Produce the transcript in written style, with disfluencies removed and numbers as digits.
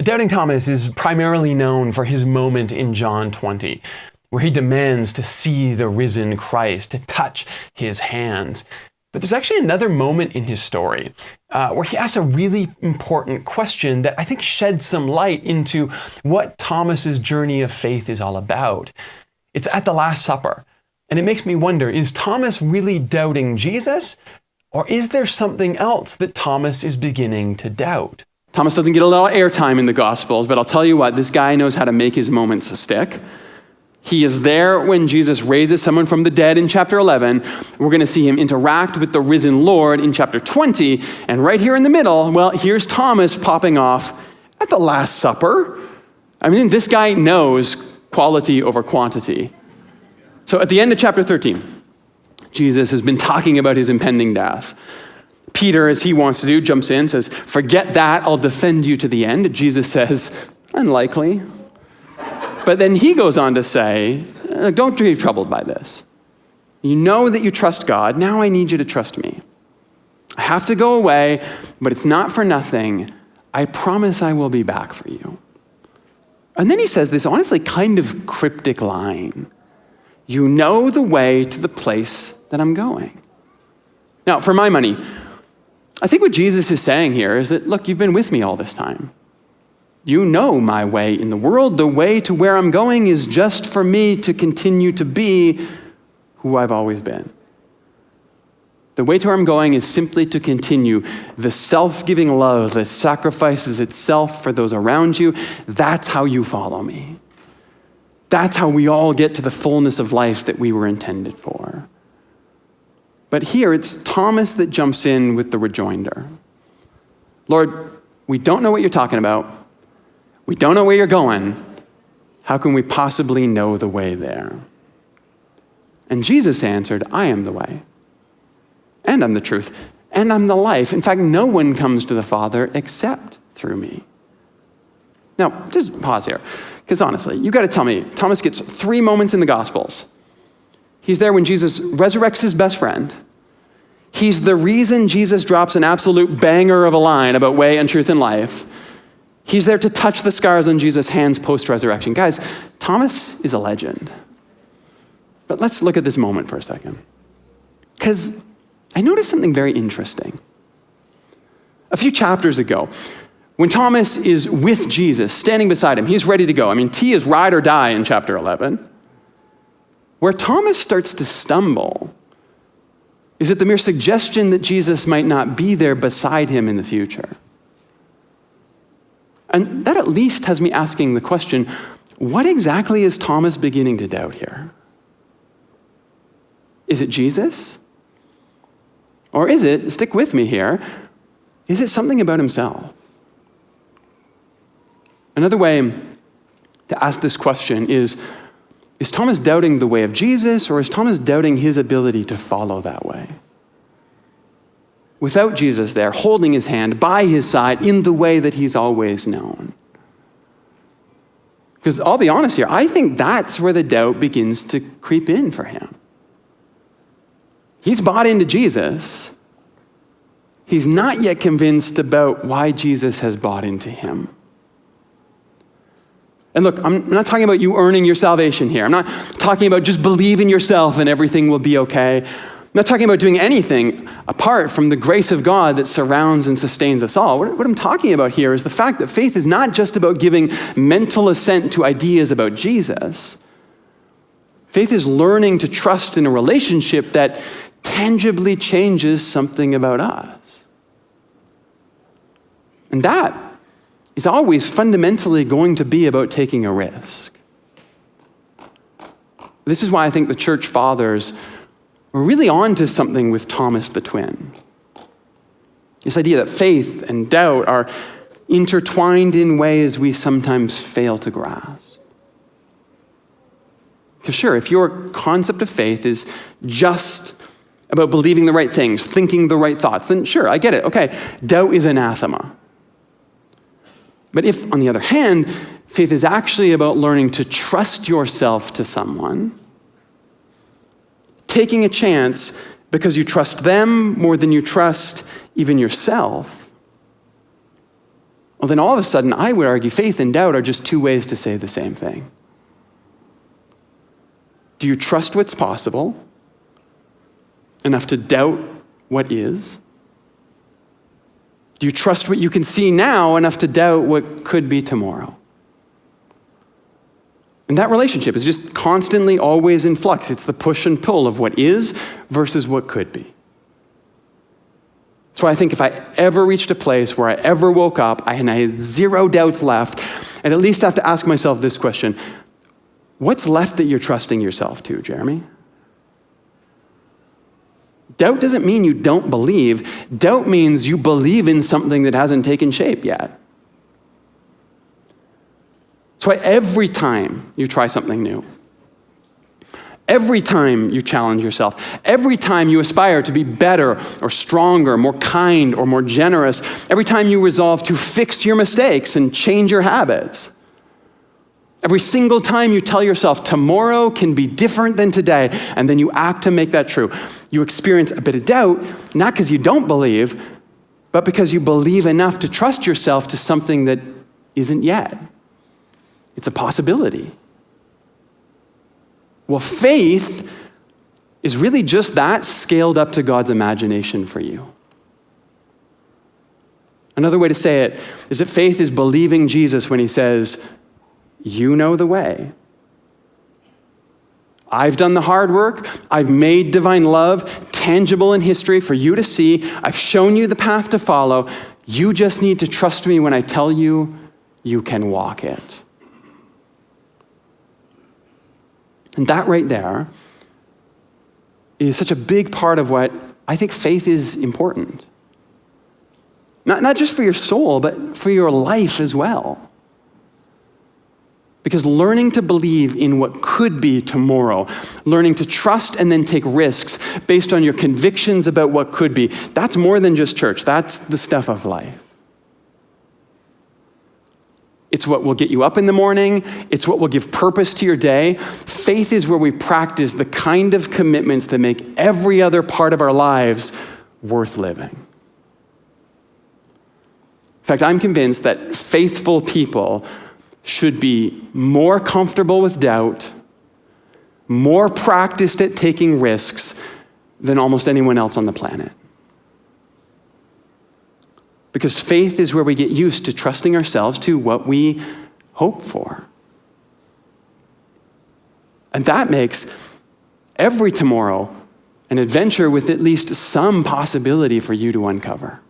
Doubting Thomas is primarily known for his moment in John 20, where he demands to see the risen Christ, to touch his hands. But there's actually another moment in his story where he asks a really important question that I think sheds some light into what Thomas's journey of faith is all about. It's at the Last Supper, and it makes me wonder, is Thomas really doubting Jesus, or is there something else that Thomas is beginning to doubt? Thomas doesn't get a lot of airtime in the Gospels, but I'll tell you what, this guy knows how to make his moments stick. He is there when Jesus raises someone from the dead in chapter 11. We're going to see him interact with the risen Lord in chapter 20. And right here in the middle, well, here's Thomas popping off at the Last Supper. I mean, this guy knows quality over quantity. So at the end of chapter 13, Jesus has been talking about his impending death. Peter, as he wants to do, jumps in, says, "Forget that, I'll defend you to the end." Jesus says, "Unlikely." But then he goes on to say, "Don't be troubled by this. You know that you trust God. Now I need you to trust me. I have to go away, but it's not for nothing. I promise I will be back for you." And then he says this honestly kind of cryptic line. "You know the way to the place that I'm going." Now, for my money, I think what Jesus is saying here is that, look, you've been with me all this time. You know my way in the world. The way to where I'm going is just for me to continue to be who I've always been. The way to where I'm going is simply to continue the self-giving love that sacrifices itself for those around you. That's how you follow me. That's how we all get to the fullness of life that we were intended for. But here it's Thomas that jumps in with the rejoinder. "Lord, we don't know what you're talking about. We don't know where you're going. How can we possibly know the way there?" And Jesus answered, "I am the way, and I'm the truth, and I'm the life. In fact, no one comes to the Father except through me." Now, just pause here, because honestly, you got to tell me, Thomas gets 3 moments in the Gospels. He's there when Jesus resurrects his best friend. He's the reason Jesus drops an absolute banger of a line about way and truth and life. He's there to touch the scars on Jesus' hands post-resurrection. Guys, Thomas is a legend. But let's look at this moment for a second, because I noticed something very interesting. A few chapters ago, when Thomas is with Jesus, standing beside him, he's ready to go. I mean, T is ride or die in chapter 11. Where Thomas starts to stumble is at the mere suggestion that Jesus might not be there beside him in the future. And that at least has me asking the question, what exactly is Thomas beginning to doubt here? Is it Jesus? Or is it, stick with me here, is it something about himself? Another way to ask this question is Thomas doubting the way of Jesus, or is Thomas doubting his ability to follow that way? Without Jesus there, holding his hand by his side in the way that he's always known. Because I'll be honest here, I think that's where the doubt begins to creep in for him. He's bought into Jesus. He's not yet convinced about why Jesus has bought into him. And look, I'm not talking about you earning your salvation here. I'm not talking about just believe in yourself and everything will be okay. I'm not talking about doing anything apart from the grace of God that surrounds and sustains us all. What I'm talking about here is the fact that faith is not just about giving mental assent to ideas about Jesus. Faith is learning to trust in a relationship that tangibly changes something about us. And that is always fundamentally going to be about taking a risk. This is why I think the church fathers were really on to something with Thomas the twin. This idea that faith and doubt are intertwined in ways we sometimes fail to grasp. Because sure, if your concept of faith is just about believing the right things, thinking the right thoughts, then sure, I get it. Okay, doubt is anathema. But if, on the other hand, faith is actually about learning to trust yourself to someone, taking a chance because you trust them more than you trust even yourself, well, then all of a sudden, I would argue faith and doubt are just two ways to say the same thing. Do you trust what's possible enough to doubt what is? Do you trust what you can see now enough to doubt what could be tomorrow? And that relationship is just constantly always in flux. It's the push and pull of what is versus what could be. So I think if I ever reached a place where I ever woke up and I had zero doubts left, I'd at least have to ask myself this question: what's left that you're trusting yourself to, Jeremy? Doubt doesn't mean you don't believe. Doubt means you believe in something that hasn't taken shape yet. That's why every time you try something new, every time you challenge yourself, every time you aspire to be better or stronger, more kind or more generous, every time you resolve to fix your mistakes and change your habits, every single time you tell yourself tomorrow can be different than today, and then you act to make that true, you experience a bit of doubt, not because you don't believe, but because you believe enough to trust yourself to something that isn't yet. It's a possibility. Well, faith is really just that scaled up to God's imagination for you. Another way to say it is that faith is believing Jesus when he says, "You know the way. I've done the hard work. I've made divine love tangible in history for you to see. I've shown you the path to follow. You just need to trust me when I tell you you can walk it." And that right there is such a big part of what I think faith is important. Not just for your soul, but for your life as well. Because learning to believe in what could be tomorrow, learning to trust and then take risks based on your convictions about what could be, that's more than just church. That's the stuff of life. It's what will get you up in the morning. It's what will give purpose to your day. Faith is where we practice the kind of commitments that make every other part of our lives worth living. In fact, I'm convinced that faithful people should be more comfortable with doubt, more practiced at taking risks than almost anyone else on the planet. Because faith is where we get used to trusting ourselves to what we hope for. And that makes every tomorrow an adventure with at least some possibility for you to uncover.